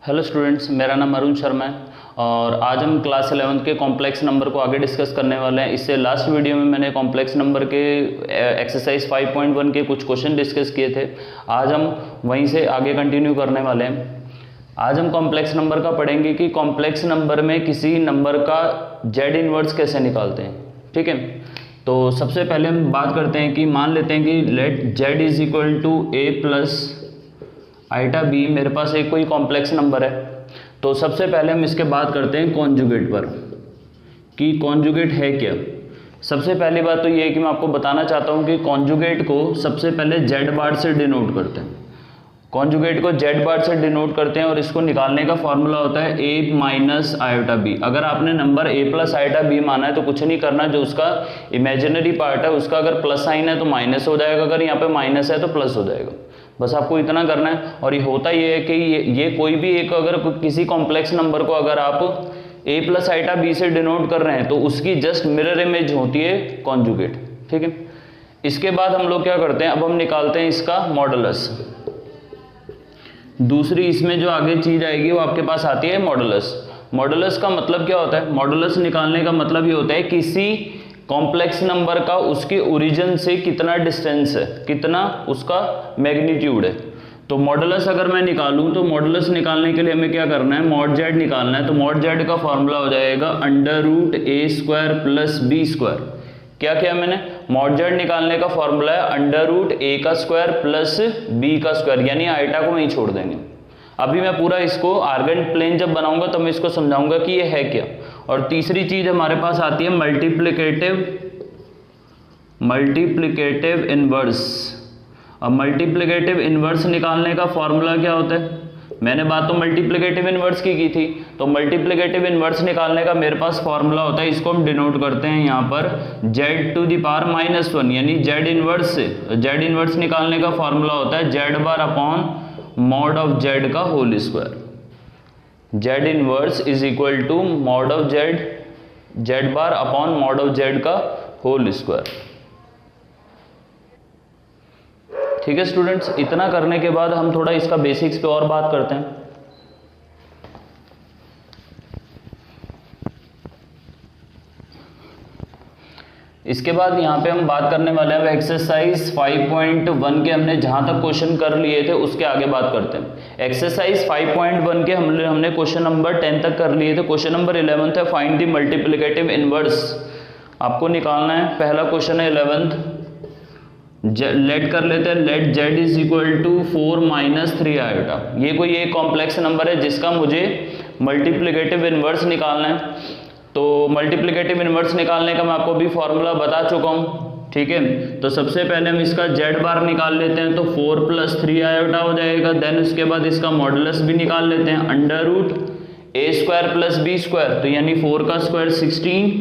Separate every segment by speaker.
Speaker 1: Hello students, मेरा नाम अरुण शर्मा है और आज हम क्लास 11 के कॉम्प्लेक्स नंबर को आगे डिस्कस करने वाले हैं। इससे लास्ट वीडियो में मैंने कॉम्प्लेक्स नंबर के एक्सरसाइज 5.1 के कुछ क्वेश्चन डिस्कस किए थे। आज हम वहीं से आगे कंटिन्यू करने वाले हैं। आज हम कॉम्प्लेक्स नंबर का पढ़ेंगे कि कॉम्प्लेक्स नंबर में किसी नंबर का जेड इनवर्स कैसे निकालते हैं। ठीक है, तो सबसे पहले हम बात करते हैं कि मान लेते हैं कि let z is equal to a plus iota b. मेरे पास एक कोई कॉम्प्लेक्स नंबर है, तो सबसे पहले हम इसके बात करते हैं कॉन्जुगेट पर कि कॉन्जुगेट है क्या। सबसे पहली बात तो ये है कि मैं आपको बताना चाहता हूँ कि कॉन्जुगेट को सबसे पहले जेड बार से डिनोट करते हैं। कॉन्जुगेट को जेड बार से डिनोट करते हैं और इसको निकालने का फॉर्मूला होता है ए माइनस आयोटा बी। अगर आपने number a plus iota b माना है तो कुछ नहीं करना, जो उसका इमेजिनरी पार्ट है उसका अगर प्लस साइन है तो माइनस हो जाएगा, अगर यहाँ पे माइनस है तो प्लस हो जाएगा। बस आपको इतना करना है। और ये होता ये है कि ये कोई भी एक अगर किसी कॉम्प्लेक्स नंबर को अगर आप ए प्लस आइटा बी से डिनोट कर रहे हैं तो उसकी जस्ट मिरर इमेज होती है कॉन्जुगेट। ठीक है, इसके बाद हम लोग क्या करते हैं, अब हम निकालते हैं इसका मॉडुलस। दूसरी इसमें जो आगे चीज आएगी वो आपके पास आती है मॉडुलस। मॉडुलस का मतलब क्या होता है? मॉडुलस निकालने का मतलब ये होता है किसी कॉम्प्लेक्स नंबर का उसके ओरिजिन से कितना डिस्टेंस है, कितना उसका मैग्नीट्यूड है। तो मॉडुलस अगर मैं निकालूं तो मॉडुलस निकालने के लिए हमें क्या करना है, मॉड जेड निकालना है। तो मॉड जेड का फॉर्मूला हो जाएगा अंडर रूट ए स्क्वायर प्लस बी स्क्वायर। क्या किया मैंने, मॉड जेड निकालने का फॉर्मूला है अंडर रूट ए का स्क्वायर प्लस बी का स्क्वायर, यानी आइटा को वहीं छोड़ देंगे। अभी मैं पूरा इसको आर्गेंट प्लेन जब बनाऊंगा तो मैं इसको समझाऊंगा कि ये है क्या। और तीसरी चीज हमारे पास आती है मल्टीप्लिकेटिव इनवर्स। अब मल्टीप्लिकेटिव इनवर्स निकालने का फॉर्मूला क्या होता है? मैंने बात तो मल्टीप्लिकेटिव इनवर्स की थी, तो मल्टीप्लिकेटिव इनवर्स निकालने का मेरे पास फॉर्मूला होता है, इसको हम डिनोट करते हैं यहाँ पर जेड टू द पावर -1, यानी जेड इनवर्स से जेड इनवर्स निकालने का फॉर्मूला होता है Z bar upon mod of Z का whole square. Z inverse is equal to mod of Z bar upon mod of Z का होल स्क्वायर। ठीक है स्टूडेंट्स, इतना करने के बाद हम थोड़ा इसका बेसिक्स पे और बात करते हैं। इसके बाद यहाँ पे हम बात करने वाले हैं एक्सरसाइज 5.1 के हमने जहाँ तक क्वेश्चन कर लिए थे उसके आगे बात करते हैं। एक्सरसाइज 5.1 के हमने क्वेश्चन नंबर 10 तक कर लिए थे। क्वेश्चन नंबर 11 है फाइंड द मल्टीप्लिकेटिव इनवर्स। आपको निकालना है, पहला क्वेश्चन है 11th। लेट कर लेते हैं, let z is equal to 4 - 3 iota. ये कोई एक कॉम्प्लेक्स नंबर है जिसका मुझे मल्टीप्लिकेटिव इनवर्स निकालना है। तो मल्टीप्लिकेटिव इनवर्स निकालने का मैं आपको भी फॉर्मूला बता चुका हूँ। ठीक है, तो सबसे पहले हम इसका जेड बार निकाल लेते हैं, तो 4 + 3 आयोटा हो जाएगा। देन उसके बाद इसका मॉडुलस भी निकाल लेते हैं, अंडर रूट ए स्क्वायर प्लस बी स्क्वायर, तो यानी 4 का स्क्वायर 16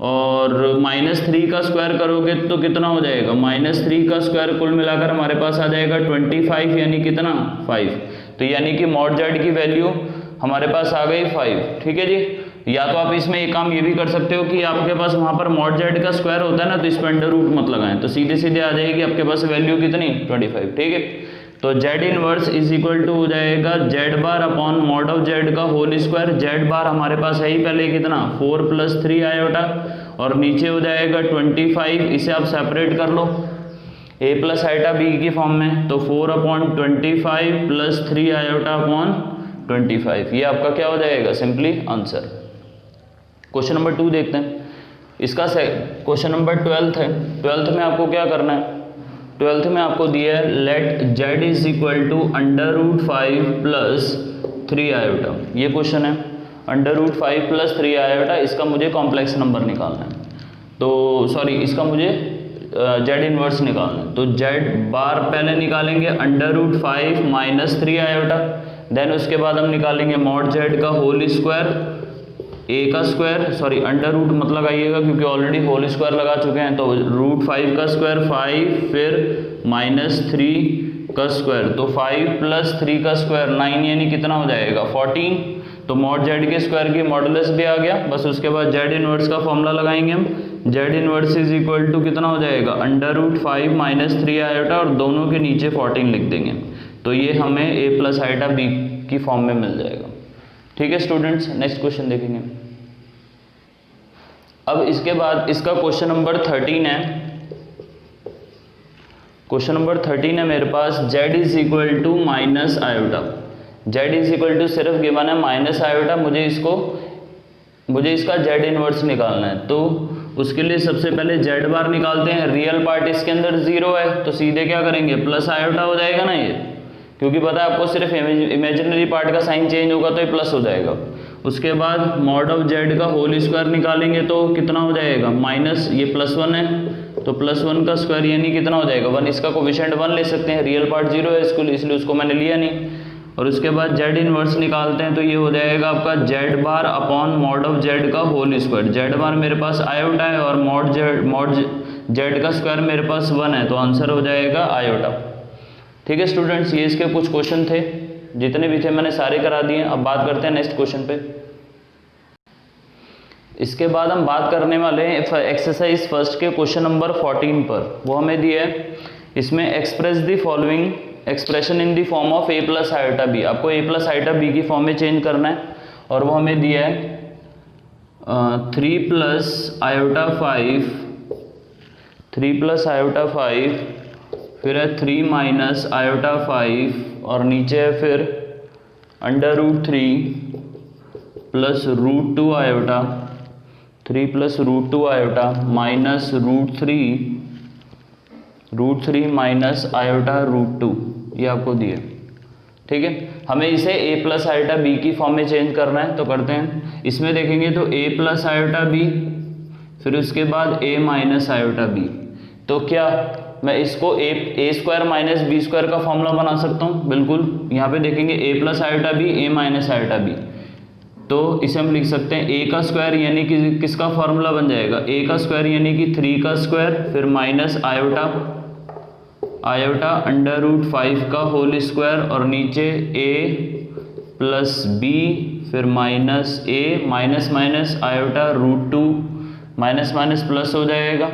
Speaker 1: और -3 का स्क्वायर करोगे तो कितना हो जाएगा, -3 का स्क्वायर कुल मिलाकर हमारे पास आ जाएगा 25, यानी कितना 5। तो यानी कि मॉड जेड की वैल्यू हमारे पास आ गई 5। ठीक है जी, या तो आप इसमें एक काम ये भी कर सकते हो कि आपके पास वहां पर मॉड जेड का स्क्वायर होता है ना, तो इस पर अंडर रूट मत लगाएं, तो सीधे सीधे आ जाएगी आपके पास वैल्यू कितनी 25। ठीक है, तो z inverse is equal to हो जाएगा z bar upon mod of Z का होल स्क्वायर। जेड बार हमारे पास है ही पहले कितना 4 + 3 आयोटा और नीचे हो जाएगा 25। इसे आप सेपरेट कर लो ए प्लस आयोटा बी की फॉर्म में, तो 4/25 + 3 आयोटा अपॉन 25। ये आपका क्या हो जाएगा, सिंपली आंसर। क्वेश्चन नंबर 2 देखते हैं। इसका क्वेश्चन नंबर 12 है। 12th में आपको क्या करना है, 12th में आपको दिया है let z is equal to under root 5 + 3 iota. ये क्वेश्चन है, अंडर रूट 5 + 3 आयोटा, इसका मुझे कॉम्प्लेक्स नंबर निकालना है। तो सॉरी, इसका मुझे जेड इनवर्स निकालना है। तो जेड बार पहले निकालेंगे अंडर रूट 5 - 3 आयोटा। देन उसके बाद हम निकालेंगे मॉड जेड का होल स्क्वायर, ए का स्क्वायर, सॉरी अंडर रूट मत लगाइएगा क्योंकि ऑलरेडी होल स्क्वायर लगा चुके हैं। तो रूट 5 का स्क्वायर 5, फिर -3 का स्क्वायर, तो 5 + 3 का स्क्वायर 9, यानी कितना हो जाएगा 14। तो मॉड जेड के स्क्वायर की मॉडुलस भी आ गया। बस उसके बाद जेड इनवर्स का फॉर्मूला लगाएंगे हम, z inverse is equal to कितना हो जाएगा अंडर रूट 5 - 3 आयोटा और दोनों के नीचे 14 लिख देंगे। तो ये हमें ए प्लस आयोटा बी की फॉर्म में मिल जाएगा। ठीक है स्टूडेंट्स, नेक्स्ट क्वेश्चन देखेंगे। अब इसके बाद इसका क्वेश्चन नंबर 13 है। क्वेश्चन नंबर 13 है मेरे पास, z is equal to minus iota. z is equal to सिर्फ गिवन है माइनस आयोटा, मुझे इसका z इनवर्स निकालना है। तो उसके लिए सबसे पहले z बार निकालते हैं। रियल पार्ट इसके अंदर 0 है तो सीधे क्या करेंगे, प्लस आयोटा हो जाएगा ना ये, क्योंकि पता है आपको सिर्फ इमेजिनरी पार्ट का साइन चेंज होगा तो ये प्लस हो जाएगा। उसके बाद मॉड ऑफ z का होल स्क्वायर निकालेंगे तो कितना हो जाएगा, माइनस ये +1 है तो +1 का स्क्वायर यानी कितना हो जाएगा 1। इसका कोफिशिएंट 1 ले सकते हैं, रियल पार्ट 0 है इसलिए उसको मैंने लिया नहीं। और उसके बाद z इनवर्स निकालते हैं तो ये हो जाएगा आपका z bar upon mod of z का होल स्क्वायर। z बार मेरे पास आयोटा है और मॉड z का स्क्वायर मेरे पास 1 है तो आंसर हो जाएगा आयोटा। ठीक है स्टूडेंट्स, ये इसके कुछ क्वेश्चन थे, जितने भी थे मैंने सारे करा दिए। अब बात करते हैं नेक्स्ट क्वेश्चन पे। इसके बाद हम बात करने वाले हैं एक्सरसाइज फर्स्ट के क्वेश्चन नंबर 14 पर। वो हमें दिया है, इसमें express the following expression in the form of a plus iota b. आपको a प्लस आयोटा बी की फॉर्म में चेंज करना है और वो हमें दिया है 3 प्लस आयोटा 5, फिर है 3 माइनस आयोटा 5 और नीचे है फिर √3 plus √2 iota, 3 plus √2 iota minus √3 minus iota √2, ये आपको दिए। ठीक है, हमें इसे a प्लस आयोटा बी की फॉर्म में चेंज करना है तो करते हैं। इसमें देखेंगे तो a प्लस आयोटा बी, फिर उसके बाद a माइनस आयोटा बी। तो क्या मैं इसको a square minus b square का फॉर्मूला बना सकता हूँ? बिल्कुल। यहाँ पे देखेंगे a plus iota b, a minus iota b, तो इसे हम लिख सकते हैं a का स्क्वायर यानी कि किसका फॉर्मूला बन जाएगा, a का स्क्वायर यानी कि 3 का स्क्वायर, फिर माइनस आयोटा √5 का होल स्क्वायर और नीचे a प्लस b, फिर minus a minus iota √2, minus plus हो जाएगा,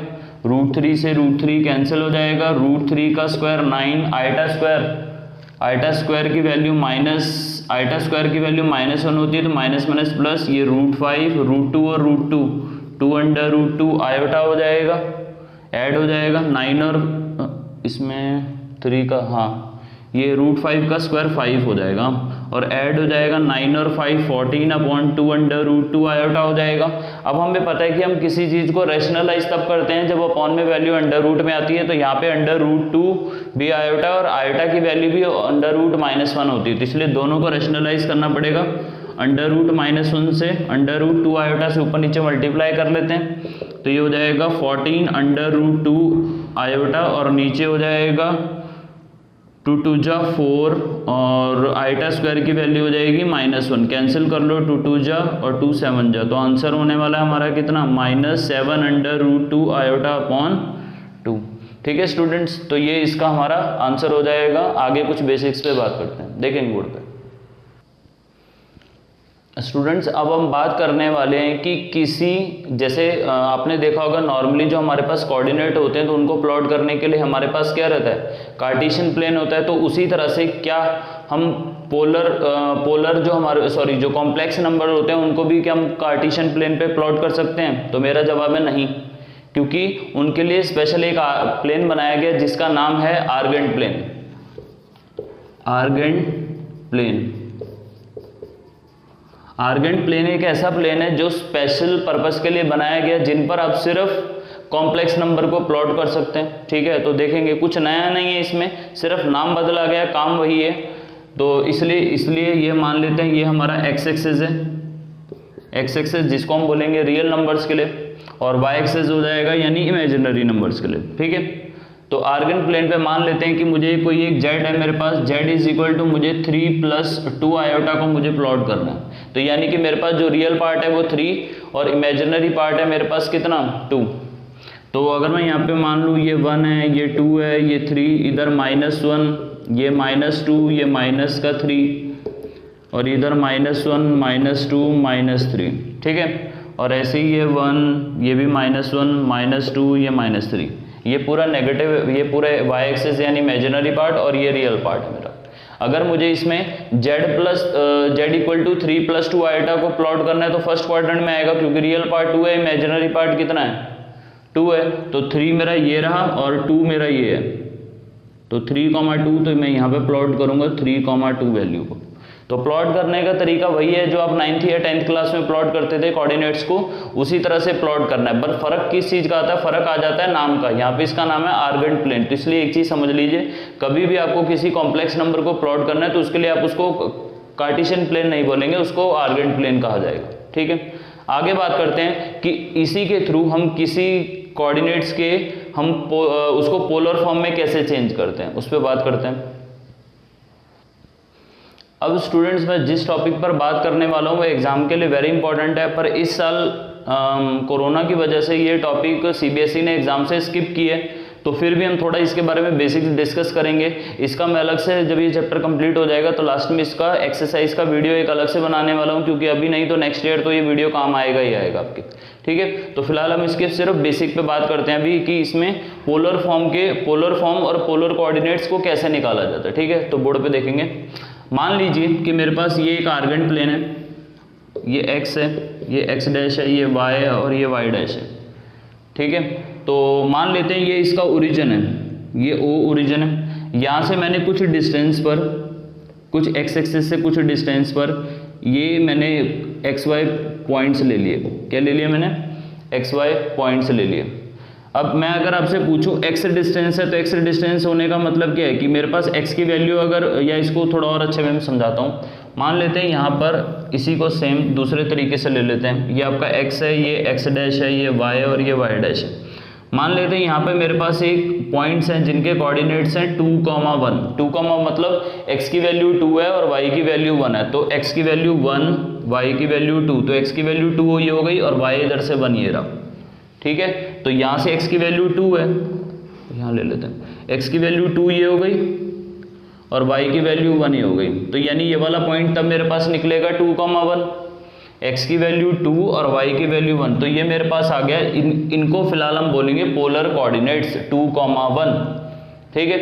Speaker 1: √3 से √3 कैंसिल हो जाएगा, √3 का स्क्वायर 9, आयटा स्क्वायर की वैल्यू -1 होती है तो माइनस प्लस, ये √5 √2 और √2 आयोटा हो जाएगा, ऐड हो जाएगा 9 और इसमें 3 का, हाँ ये √5 का स्क्वायर 5 हो जाएगा और ऐड हो जाएगा 9 और 5 14/2 आयोटा हो जाएगा। अब हमें पता है कि हम किसी चीज़ को रैशनलाइज तब करते हैं जब अपॉन में वैल्यू अंडर रूट में आती है, तो यहाँ पे √2 भी आयोटा और आयोटा की वैल्यू भी √-1 होती है, तो इसलिए दोनों को रैशनलाइज करना पड़ेगा। √-1 से √2 आयोटा से ऊपर नीचे मल्टीप्लाई कर लेते हैं तो ये हो जाएगा 14/2 आयोटा और नीचे हो जाएगा 2 2 जा 4 और आयोटा स्क्वायर की वैल्यू हो जाएगी -1, कैंसिल कर लो 2 2 जा और 2 7 जा, तो आंसर होने वाला है हमारा कितना, -7/2 आयोटा अपॉन 2। ठीक है स्टूडेंट्स, तो ये इसका हमारा आंसर हो जाएगा। आगे कुछ बेसिक्स पे बात करते हैं, देखेंगे बोर्ड पे। स्टूडेंट्स, अब हम बात करने वाले हैं कि किसी, जैसे आपने देखा होगा नॉर्मली जो हमारे पास कोऑर्डिनेट होते हैं तो उनको प्लॉट करने के लिए हमारे पास क्या रहता है, कार्टेशियन प्लेन होता है। तो उसी तरह से क्या हम पोलर जो कॉम्प्लेक्स नंबर होते हैं उनको भी क्या हम कार्टेशियन प्लेन पे प्लॉट कर सकते हैं? तो मेरा जवाब है नहीं, क्योंकि उनके लिए स्पेशल एक प्लेन बनाया गया जिसका नाम है आर्गेंट प्लेन एक ऐसा प्लेन है जो स्पेशल पर्पस के लिए बनाया गया, जिन पर आप सिर्फ कॉम्प्लेक्स नंबर को प्लॉट कर सकते हैं। ठीक है, तो देखेंगे कुछ नया नहीं है इसमें, सिर्फ नाम बदला गया, काम वही है। तो इसलिए ये मान लेते हैं ये हमारा x एक्सिस है, x एक्सिस जिसको हम बोलेंगे रियल नंबर्स के लिए, और y एक्सिस हो जाएगा यानी इमेजिनरी नंबर्स के लिए। ठीक है, तो आर्गेंट प्लेन पे मान लेते हैं कि मुझे कोई एक z है मेरे पास, z इज इक्वल टू मुझे 3 + 2 आयोटा को मुझे प्लॉट करना है। तो यानी कि मेरे पास जो रियल पार्ट है वो 3 और इमेजिनरी पार्ट है मेरे पास कितना, 2। तो अगर मैं यहाँ पे मान लूँ ये 1 है, ये 2 है, ये 3, इधर -1, ये -2, ये -3 और इधर -1 -2 -3। ठीक है, और ऐसे ही ये 1, ये भी -1 -2, ये -3, ये पूरा नेगेटिव, ये पूरे y एक्सिस यानी इमेजिनरी पार्ट और ये रियल पार्ट है मेरा। अगर मुझे इसमें z इक्वल टू 3 + 2 आइटा को प्लॉट करना है तो फर्स्ट क्वाड्रेंट में आएगा, क्योंकि रियल पार्ट 2 है, इमेजिनरी पार्ट कितना है 2 है, तो 3 मेरा ये रहा और 2 मेरा ये है, तो 3,2 तो मैं यहाँ पे प्लॉट करूँगा 3,2 वैल्यू को। तो प्लॉट करने का तरीका वही है जो आप 9th या 10th क्लास में प्लॉट करते थे कोऑर्डिनेट्स को, उसी तरह से प्लॉट करना है। पर फर्क किस चीज़ का आता है, फर्क आ जाता है नाम का। यहाँ पे इसका नाम है आर्गेंट प्लेन, तो इसलिए एक चीज़ समझ लीजिए, कभी भी आपको किसी कॉम्प्लेक्स नंबर को प्लॉट करना है तो उसके लिए आप उसको कार्टेशियन प्लेन नहीं बोलेंगे, उसको आर्गेंट प्लेन कहा जाएगा। ठीक है, आगे बात करते हैं कि इसी के थ्रू हम किसी कोऑर्डिनेट्स के हम उसको पोलर फॉर्म में कैसे चेंज करते हैं, उस पर बात करते हैं। अब स्टूडेंट्स, मैं जिस टॉपिक पर बात करने वाला हूँ वो एग्जाम के लिए वेरी इंपॉर्टेंट है, पर इस साल कोरोना की वजह से ये टॉपिक सीबीएसई ने एग्जाम से स्किप की है, तो फिर भी हम थोड़ा इसके बारे में बेसिक्स डिस्कस करेंगे। इसका मैं अलग से, जब ये चैप्टर कंप्लीट हो जाएगा तो लास्ट में इसका एक्सरसाइज का वीडियो एक अलग से बनाने वाला हूँ, क्योंकि अभी नहीं तो नेक्स्ट ईयर तो ये वीडियो काम आएगा ही आएगा आपके। ठीक है, तो फिलहाल हम इसके सिर्फ बेसिक पे बात करते हैं अभी कि इसमें पोलर फॉर्म और पोलर कोऑर्डिनेट्स को कैसे निकाला जाता है। ठीक है, तो बोर्ड पे देखेंगे। मान लीजिए कि मेरे पास ये एक आर्गेंट प्लेन है, ये x है, ये x डैश है, ये y है और ये y डैश है। ठीक है, तो मान लेते हैं ये इसका ओरिजिन है, ये O ओरिजिन है। यहाँ से मैंने कुछ डिस्टेंस पर, कुछ x एक्सिस से कुछ डिस्टेंस पर ये मैंने xy पॉइंट्स ले लिए। क्या ले लिए मैंने? xy पॉइंट्स ले लिए। अब मैं अगर आपसे पूछूं x डिस्टेंस है, तो x डिस्टेंस होने का मतलब क्या है कि मेरे पास x की वैल्यू अगर, या इसको थोड़ा और अच्छे में समझाता हूँ। मान लेते हैं यहाँ पर इसी को सेम दूसरे तरीके से ले लेते हैं। ये आपका x है, ये x डैश है, ये y है और ये y डैश है। मान लेते हैं यहाँ पे मेरे पास एक पॉइंट्स हैं जिनके कोऑर्डिनेट्स हैं 2,1। 2, मतलब x की वैल्यू 2 है और y की वैल्यू 1 है, तो x की वैल्यू 1, y की वैल्यू 2, तो x की वैल्यू 2 ये हो गई और y इधर से 1 ये रहा। ठीक है, तो यहाँ से x की वैल्यू 2 है, यहाँ ले लेते हैं, x की वैल्यू 2 ये हो गई और y की वैल्यू 1 ये हो गई। तो यानी ये वाला पॉइंट तब मेरे पास निकलेगा 2,1, x की वैल्यू 2 और y की वैल्यू 1, तो ये मेरे पास आ गया। इनको फिलहाल हम बोलेंगे पोलर कोऑर्डिनेट्स 2,1। ठीक है,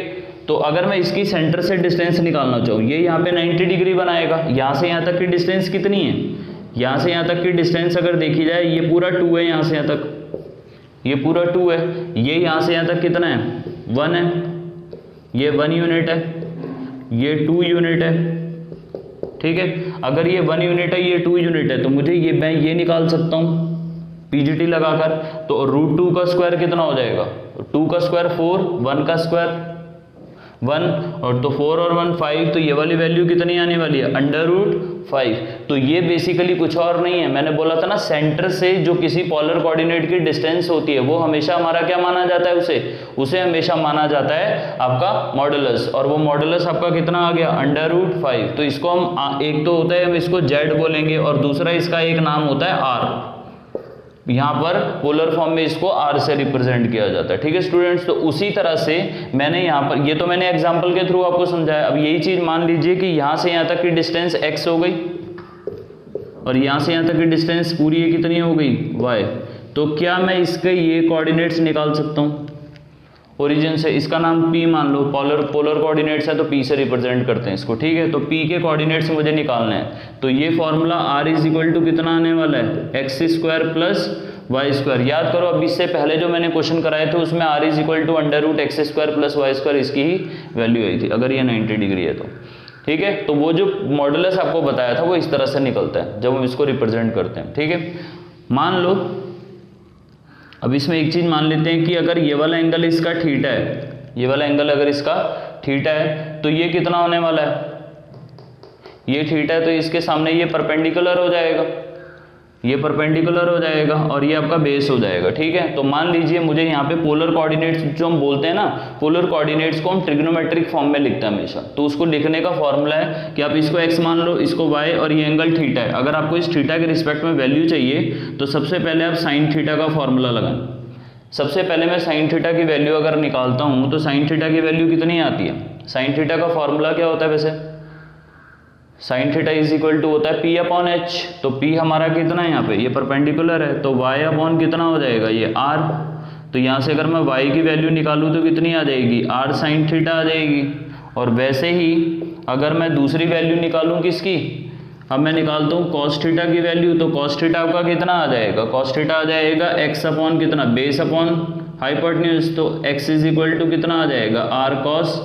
Speaker 1: तो अगर मैं इसकी सेंटर से डिस्टेंस निकालना चाहूँ, ये यहाँ पे 90 डिग्री बनाएगा। यहाँ से यहाँ तक की डिस्टेंस कितनी है? यहाँ से यहाँ तक की डिस्टेंस अगर देखी जाए, ये पूरा 2 है, यहाँ से यहाँ तक ये पूरा 2 है, ये यहाँ से यहाँ तक कितना है? 1 है, ये 1 यूनिट है, ये 2 यूनिट है। ठीक है, अगर ये 1 यूनिट है, ये 2 यूनिट है, तो मुझे मैं ये निकाल सकता हूँ पीजीटी लगाकर। तो √2 का स्क्वायर कितना हो जाएगा? 2 का स्क्वायर 4, 1 का स्क्वायर 1, और तो 4 और 1 5, तो ये वाली वैल्यू कितनी आने वाली है? √5। तो ये बेसिकली कुछ और नहीं है, मैंने बोला था ना, सेंटर से जो किसी पोलर कोऑर्डिनेट की डिस्टेंस होती है वो हमेशा हमारा क्या माना जाता है? उसे हमेशा माना जाता है आपका मॉडुलस, और वो मॉडुलस आपका कितना आ गया? √5। तो इसको हम, एक तो होता है हम इसको z बोलेंगे और दूसरा इसका एक नाम होता है r। यहाँ पर पोलर फॉर्म में इसको r से रिप्रेजेंट किया जाता है। ठीक है स्टूडेंट्स, तो उसी तरह से मैंने यहाँ पर, ये तो मैंने एग्जांपल के थ्रू आपको समझाया। अब यही चीज मान लीजिए कि यहाँ से यहाँ तक की डिस्टेंस x हो गई और यहाँ से यहाँ तक की डिस्टेंस पूरी ये कितनी हो गई? y। तो क्या मैं इसके ये कोऑर्डिनेट्स निकाल सकता हूँ ओरिजिन से? इसका नाम p मान लो, पोलर कोऑर्डिनेट्स है तो p से रिप्रेजेंट करते हैं इसको। ठीक है, तो p के कोऑर्डिनेट्स मुझे निकालने हैं, तो ये फॉर्मूला r = कितना आने वाला है? x² + y²। याद करो, अब इससे पहले जो मैंने क्वेश्चन कराए थे उसमें r = √x² + y² इसकी ही वैल्यू आई थी, अगर ये 90 डिग्री है तो। ठीक है, तो वो जो मॉडुलस आपको बताया था वो इस तरह से निकलता है जब हम इसको रिप्रेजेंट करते हैं। ठीक है, मान लो अब इसमें एक चीज मान लेते हैं कि अगर ये वाला एंगल इसका थीटा है, ये वाला एंगल अगर इसका थीटा है, तो ये कितना होने वाला है? ये थीटा है, तो इसके सामने ये परपेंडिकुलर हो जाएगा, ये परपेंडिकुलर हो जाएगा और ये आपका बेस हो जाएगा। ठीक है, तो मान लीजिए मुझे यहाँ पे पोलर कोऑर्डिनेट्स जो हम बोलते हैं ना, पोलर कोऑर्डिनेट्स को हम ट्रिग्नोमेट्रिक फॉर्म में लिखते हैं हमेशा। तो उसको लिखने का फॉर्मूला है कि आप इसको x मान लो, इसको y, और ये एंगल थीटा है। अगर आपको इस थीटा के रिस्पेक्ट में वैल्यू चाहिए तो सबसे पहले आप साइन थीटा का फॉर्मूला लगाएं। सबसे पहले मैं साइन थीटा की वैल्यू अगर निकालता हूँ तो साइन थीटा की वैल्यू कितनी आती है? साइन थीटा का फॉर्मूला क्या होता है वैसे? साइन थीटा = होता है p/h। तो p हमारा कितना है यहाँ पे? ये परपेंडिकुलर है, तो y/ कितना हो जाएगा? ये r। तो यहाँ से अगर मैं y की वैल्यू निकालूँ तो कितनी आ जाएगी? r sin थीटा आ जाएगी। और वैसे ही अगर मैं दूसरी वैल्यू निकालूं किसकी, अब मैं निकालता हूँ कॉस थीटा की वैल्यू, तो कॉस थीटा आपका कितना आ जाएगा, कॉस थीटा आ जाएगा एक्स अपॉन कितना, बेस अपॉन हाइपोटेन्यूज, तो x इज इक्वल टू कितना आ जाएगा, आर कॉस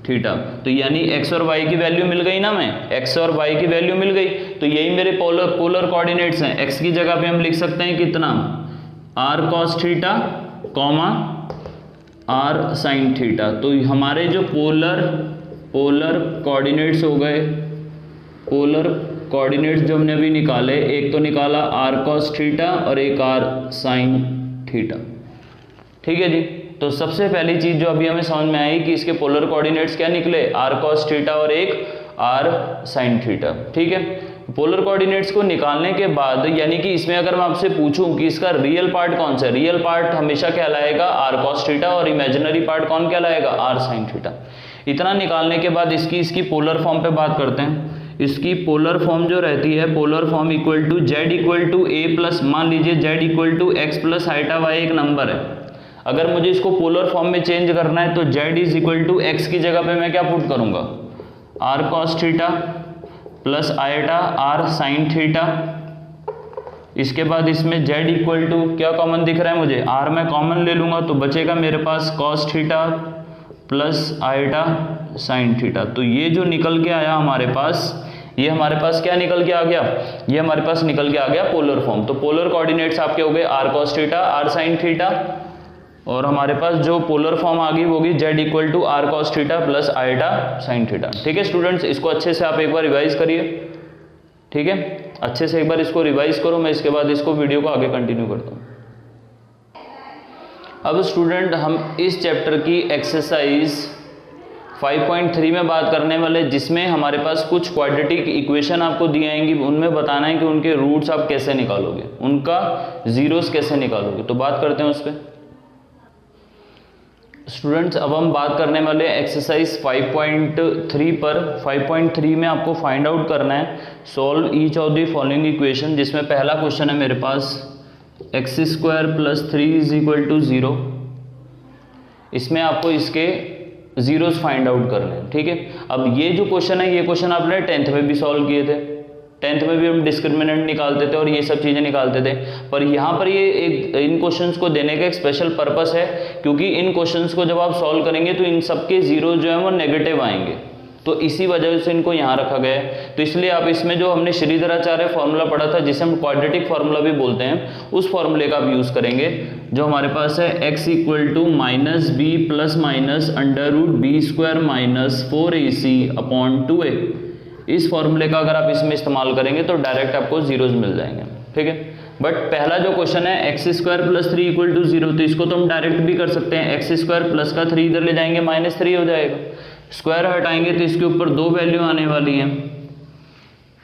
Speaker 1: थीटा। तो यानी x और y की वैल्यू मिल गई ना, मैं x और y की वैल्यू मिल गई, तो यही मेरे पोलर कोऑर्डिनेट्स हैं। x की जगह पे हम लिख सकते हैं कितना, r cos theta comma r sine theta. तो हमारे जो पोलर कोऑर्डिनेट्स हो गए, पोलर कोऑर्डिनेट्स जो हमने अभी निकाले, एक तो निकाला आर कॉस थीटा और एक आर साइन थीटा। ठीक है जी। तो सबसे पहली चीज जो अभी हमें समझ में आई कि इसके पोलर कोऑर्डिनेट्स क्या निकले, आर कॉस थीटा और एक आर साइन थीटा। ठीक है। पोलर कोऑर्डिनेट्स को निकालने के बाद, यानी कि इसमें अगर मैं आपसे पूछूं कि इसका रियल पार्ट कौन सा है, रियल पार्ट हमेशा कहलाएगा आर कॉस थीटा और इमेजिनरी पार्ट कौन कहलाएगा, आर साइन थीटा। इतना निकालने के बाद इसकी पोलर फॉर्म पे बात करते हैं। इसकी पोलर फॉर्म जो रहती है, polar form equal to z equal to a plus, मान लीजिए z equal to x plus iota y एक नंबर है। अगर मुझे इसको पोलर फॉर्म में चेंज करना है तो z is equal to x की जगह पे मैं क्या पुट करूंगा, r cos theta plus iota r sine theta. इसके बाद इसमें जेड इक्वल टू क्या कॉमन दिख रहा है मुझे, आर मैं कॉमन ले लूंगा तो बचेगा मेरे पास cos theta plus iota sine theta. तो ये जो निकल के आया हमारे पास, ये हमारे पास क्या निकल के आ गया, ये हमारे पास निकल के आ गया पोलर फॉर्म। तो पोलर कोऑर्डिनेट्स आपके हो गए r cos theta r sine theta, और हमारे पास जो पोलर फॉर्म आ गई वो होगी z equal to r cos theta plus iota sine theta. ठीक है स्टूडेंट्स, इसको अच्छे से आप एक बार रिवाइज करिए। ठीक है, अच्छे से एक बार इसको रिवाइज करो, मैं इसके बाद इसको वीडियो को आगे कंटिन्यू करता हूँ। अब स्टूडेंट हम इस चैप्टर की एक्सरसाइज 5.3 में बात करने वाले, जिसमें हमारे पास कुछ क्वाड्रेटिक इक्वेशन आपको दी आएंगी, उनमें बताना है कि उनके रूट्स आप कैसे निकालोगे, उनका जीरोस कैसे निकालोगे। तो बात करते हैं उस पर। स्टूडेंट्स अब हम बात करने वाले एक्सरसाइज 5.3 पर। 5.3 में आपको फाइंड आउट करना है solve each of the following equation, जिसमें पहला क्वेश्चन है मेरे पास X square plus 3 is equal to 0। इसमें आपको इसके जीरोस फाइंड आउट करने हैं। ठीक है, अब ये जो क्वेश्चन है, ये क्वेश्चन आपने 10th में भी सॉल्व किए थे। 10th में भी हम डिस्क्रिमिनेंट निकालते थे और ये सब चीज़ें निकालते थे, पर यहाँ पर ये एक इन क्वेश्चंस को देने का एक स्पेशल पर्पस है, क्योंकि इन क्वेश्चंस को जब आप सॉल्व करेंगे तो इन सबके जीरो जो है वो नेगेटिव आएंगे, तो इसी वजह से इनको यहाँ रखा गया है। तो इसलिए आप इसमें जो हमने श्रीधराचार्य फॉर्मूला पढ़ा था, जिसे हम क्वाड्रेटिक फार्मूला भी बोलते हैं, उस फॉर्मूले का आप यूज़ करेंगे, जो हमारे पास है x equal to minus b plus minus under root b square minus 4ac upon 2a। इस फॉर्मूले का अगर आप इसमें इस्तेमाल करेंगे तो डायरेक्ट आपको जीरोज मिल जाएंगे। ठीक है, बट पहला जो क्वेश्चन है x square plus 3 equal to 0, तो इसको तो हम डायरेक्ट भी कर सकते हैं। एक्स स्क्वायर प्लस का 3 इधर ले जाएंगे, -3 हो जाएगा। स्क्वायर हटाएंगे तो इसके ऊपर 2 वैल्यू आने वाली हैं,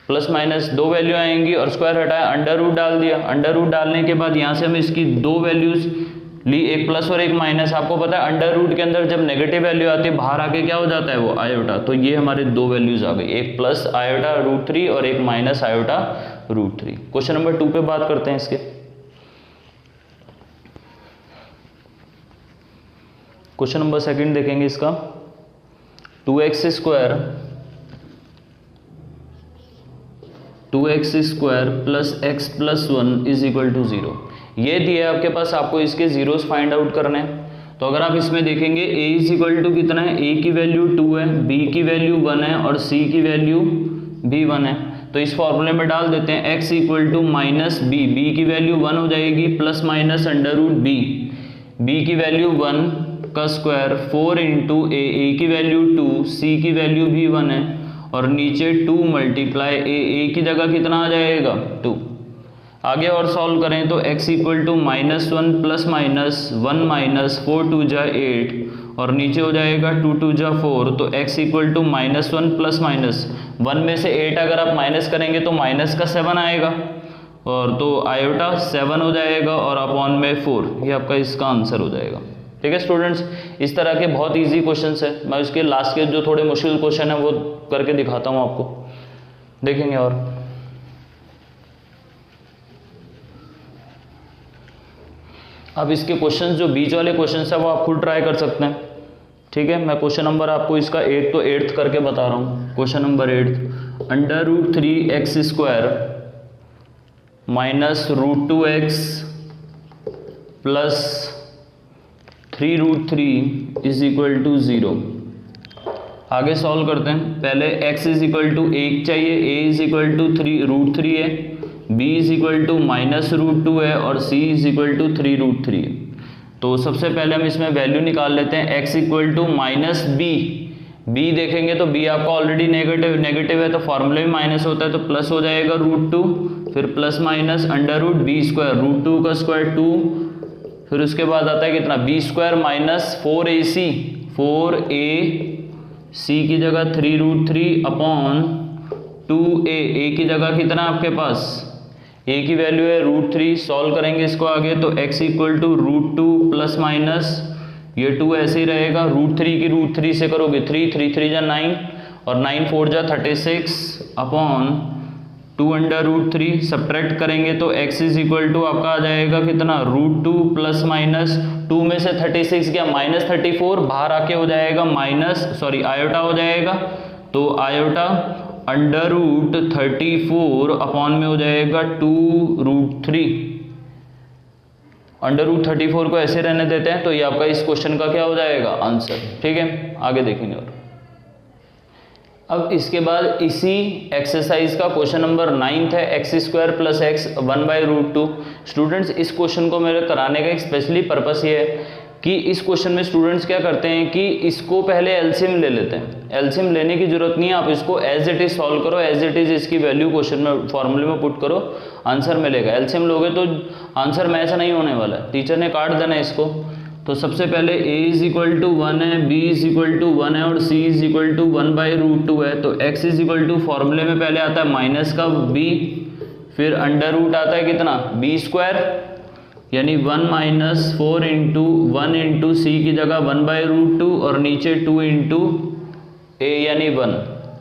Speaker 1: प्लस माइनस 2 वैल्यू आएंगी, और स्क्वायर हटाया अंडर रूट डाल दिया। अंडर रूट डालने के बाद यहाँ से हम इसकी 2 वैल्यूज ली, एक प्लस और एक माइनस। आपको पता है अंडर रूट के अंदर जब नेगेटिव वैल्यू आती है, बाहर आके क्या हो जाता है, वो आयोटा। तो ये हमारे 2 वैल्यूज आ गई, एक प्लस आयोटा रूट 3 और एक minus iota root 3। Question number 2 पे बात करते हैं इसके। क्वेश्चन नंबर 2 देखेंगे इसका, 2x square plus x plus 1 is equal to 0। ये दिया है आपके पास, आपको इसके जीरोस फाइंड आउट करने हैं। तो अगर आप इसमें देखेंगे a इज इक्वल टू कितना है, a की वैल्यू 2 है, b की वैल्यू 1 है और c की वैल्यू भी 1 है। तो इस फॉर्मूले में डाल देते हैं x equal to minus b, b की वैल्यू 1 हो जाएगी, plus minus under root b, b की वैल्यू 1 का स्क्वायर 4 इंटू a की वैल्यू 2, c की वैल्यू भी 1 है, और नीचे 2 मल्टीप्लाई a की जगह कितना आ जाएगा 2। आगे और सॉल्व करें तो x equal to -1 plus minus 1 minus 4 2 जा 8, और नीचे हो जाएगा 2 2 जा 4। तो x equal to -1 plus minus 1 में से 8 अगर आप माइनस करेंगे तो माइनस का 7 आएगा, और तो आयोटा 7 हो जाएगा और अपॉन में 4। ये आपका इसका आंसर हो जाएगा। ठीक है स्टूडेंट्स, इस तरह के बहुत ईजी क्वेश्चंस है। मैं उसके लास्ट के जो थोड़े मुश्किल क्वेश्चन है वो करके दिखाता हूँ आपको, देखेंगे। और अब इसके क्वेश्चंस जो बीच वाले क्वेश्चंस है वो आप खुद ट्राई कर सकते हैं। ठीक है, मैं क्वेश्चन नंबर आपको इसका 8 तो 8th करके बता रहा हूँ। Question number 8, √3x² minus √2x plus 3√3 is equal to 0। आगे सॉल्व करते हैं। पहले x इज इक्वल टू 1 चाहिए, a इज इक्वल टू √3 है, b इज इक्वल टू -√2 है और c इज इक्वल टू 3√3 है। तो सबसे पहले हम इसमें वैल्यू निकाल लेते हैं। x इक्वल टू -b देखेंगे तो b आपका ऑलरेडी नेगेटिव है तो फॉर्मूले में माइनस होता है तो प्लस हो जाएगा √2, फिर प्लस माइनस √b², √2 का स्क्वायर 2, फिर उसके बाद आता है कितना b² माइनस 4ac, 4ac की जगह 3√3 अपॉन 2a, a की जगह कितना आपके पास a की वैल्यू है √3। सॉल्व करेंगे इसको आगे तो x equal to √2 plus minus ये 2 ऐसे ही रहेगा, √3 की √3 से करोगे 3, 3 3 जा 9 और 9 4 जा 36 अपॉन 2√3 सब्ट्रैक्ट करेंगे तो x इज इक्वल टू आपका आ जाएगा कितना √2 प्लस माइनस 2 में से 36 गया -34, बाहर आके हो जाएगा आयोटा हो जाएगा तो आयोटा √34 अपॉन में हो जाएगा 2√3। √34 को ऐसे रहने देते हैं तो ये आपका इस क्वेश्चन का क्या हो जाएगा आंसर। ठीक है, आगे देखेंगे। और अब इसके बाद इसी एक्सरसाइज का क्वेश्चन नंबर 9 है, x² प्लस x 1/√2। स्टूडेंट्स इस क्वेश्चन को मेरे कराने का एक स्पेशली पर्पस ये है कि इस क्वेश्चन में स्टूडेंट्स क्या करते हैं कि इसको पहले एलसीएम ले लेते हैं। एलसीएम लेने की जरूरत नहीं है, आप इसको एज इट इज सॉल्व करो, एज इट इज इसकी वैल्यू क्वेश्चन में फॉर्मूले में पुट करो, आंसर मिलेगा। एलसीएम लोगे तो आंसर मैच नहीं होने वाला है, टीचर ने काट देना इसको। तो सबसे पहले a इज इक्वल टू 1 है, b इज इक्वल टू 1 है और c इज इक्वल टू 1/√2 है। तो x इज इक्वल टू फॉर्मूले में पहले आता है माइनस का b, फिर अंडर आता है कितना b² यानी 1 - 4 × 1 × c की जगह 1/√2 और नीचे 2 × a यानी 1।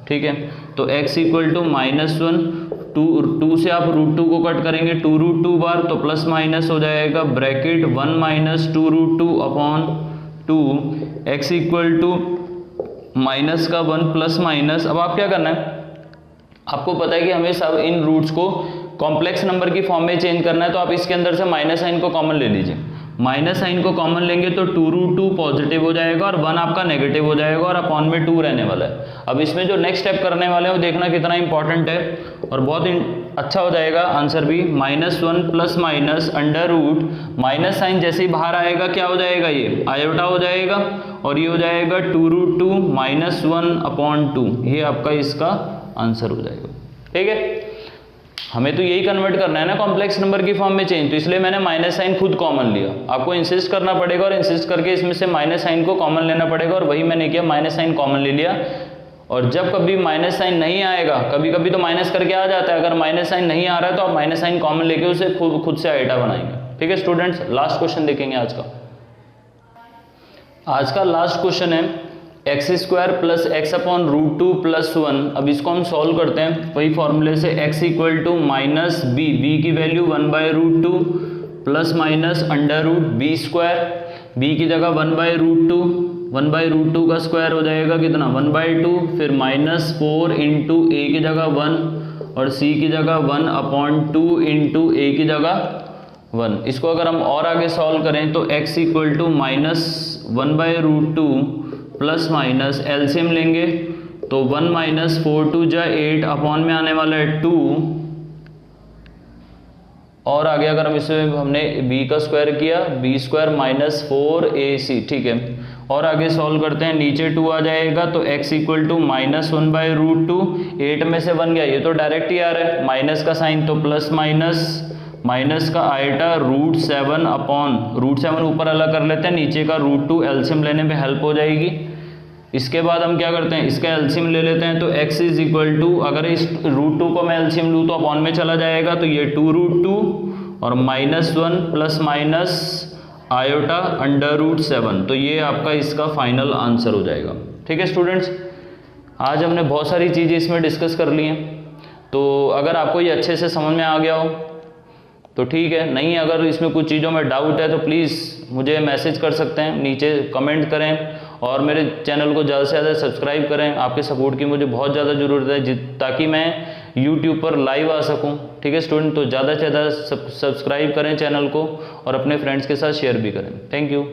Speaker 1: ठीक है, तो x इक्वल टू -1, 2 से आप √2 को कट करेंगे 2√2 बार तो प्लस माइनस हो जाएगा bracket 1 - 2√2 upon 2, x equal to minus का 1 प्लस माइनस। अब आप क्या करना है, आपको पता है कि हमें सब इन रूट्स को कॉम्प्लेक्स नंबर की फॉर्म में चेंज करना है तो आप इसके अंदर से माइनस साइन को कॉमन ले लीजिए। माइनस साइन को कॉमन लेंगे तो 2√2 पॉजिटिव हो जाएगा और 1 आपका नेगेटिव हो जाएगा और अपॉन में 2 रहने वाला है। अब इसमें जो नेक्स्ट स्टेप करने वाले हैं वो देखना कितना इंपॉर्टेंट है और बहुत अच्छा हो जाएगा आंसर भी। -1 प्लस माइनस √ माइनस साइन जैसे ही बाहर आएगा क्या हो जाएगा, ये आयोटा हो जाएगा और ये हो जाएगा 2√2 -1 अपॉन 2, ये आपका इसका आंसर हो जाएगा। ठीक है, हमें तो यही कन्वर्ट करना है ना कॉम्प्लेक्स नंबर की फॉर्म में चेंज, तो इसलिए मैंने माइनस साइन खुद कॉमन लिया। आपको इंसिस्ट करना पड़ेगा और इंसिस्ट करके इसमें से माइनस साइन को कॉमन लेना पड़ेगा और वही मैंने किया, माइनस साइन कॉमन ले लिया। और जब कभी माइनस साइन नहीं आएगा, कभी कभी तो माइनस करके आ जाता है, अगर माइनस साइन नहीं आ रहा है तो आप माइनस साइन कॉमन लेके उसे खुद से आइटा बनाएंगे। ठीक है स्टूडेंट्स, लास्ट क्वेश्चन देखेंगे आज का लास्ट क्वेश्चन है x² plus x upon √2 plus 1। अब इसको हम सॉल्व करते हैं वही फॉर्मूले से, x equal to -b, b की value 1/√2 plus minus √b², b की जगह 1/√2, 1/√2 का स्क्वायर हो जाएगा कितना 1/2, फिर -4 × a की जगह 1 और c की जगह 1 अपॉन 2 × a की जगह 1। इसको अगर हम और आगे सॉल्व करें तो x equal to -1/√2 plus minus LCM लेंगे तो 1 - 4 2 जा 8 अपॉन में आने वाला है 2 और आगे अगर हम इसे हमने b का स्क्वायर किया b² - 4ac। ठीक है, और आगे सॉल्व करते हैं, नीचे 2 आ जाएगा तो x इक्वल टू -1/√2, 8 में से 1 गया, ये तो डायरेक्ट ही आ रहा है, माइनस का साइन तो प्लस माइनस का आइटा √7 अपॉन √7 ऊपर अलग कर लेते हैं, नीचे का √2 एलसीएम लेने में हेल्प हो जाएगी। इसके बाद हम क्या करते हैं, इसका एलसीएम ले लेते हैं तो x इज इक्वल टू, अगर इस √2 को मैं एलसीएम लूँ तो अपॉन में चला जाएगा तो ये 2√2 और -1 प्लस माइनस आयोटा √7, तो ये आपका इसका फाइनल आंसर हो जाएगा। ठीक है स्टूडेंट्स, आज हमने बहुत सारी चीज़ें इसमें डिस्कस कर ली हैं, तो अगर आपको ये अच्छे से समझ में आ गया हो तो ठीक है, नहीं अगर इसमें कुछ चीज़ों में डाउट है तो प्लीज़ मुझे मैसेज कर सकते हैं, नीचे कमेंट करें और मेरे चैनल को ज़्यादा से ज़्यादा सब्सक्राइब करें। आपके सपोर्ट की मुझे बहुत ज़्यादा ज़रूरत है ताकि मैं यूट्यूब पर लाइव आ सकूं। ठीक है स्टूडेंट, तो ज़्यादा से ज़्यादा सब्सक्राइब करें चैनल को और अपने फ्रेंड्स के साथ शेयर भी करें। Thank you.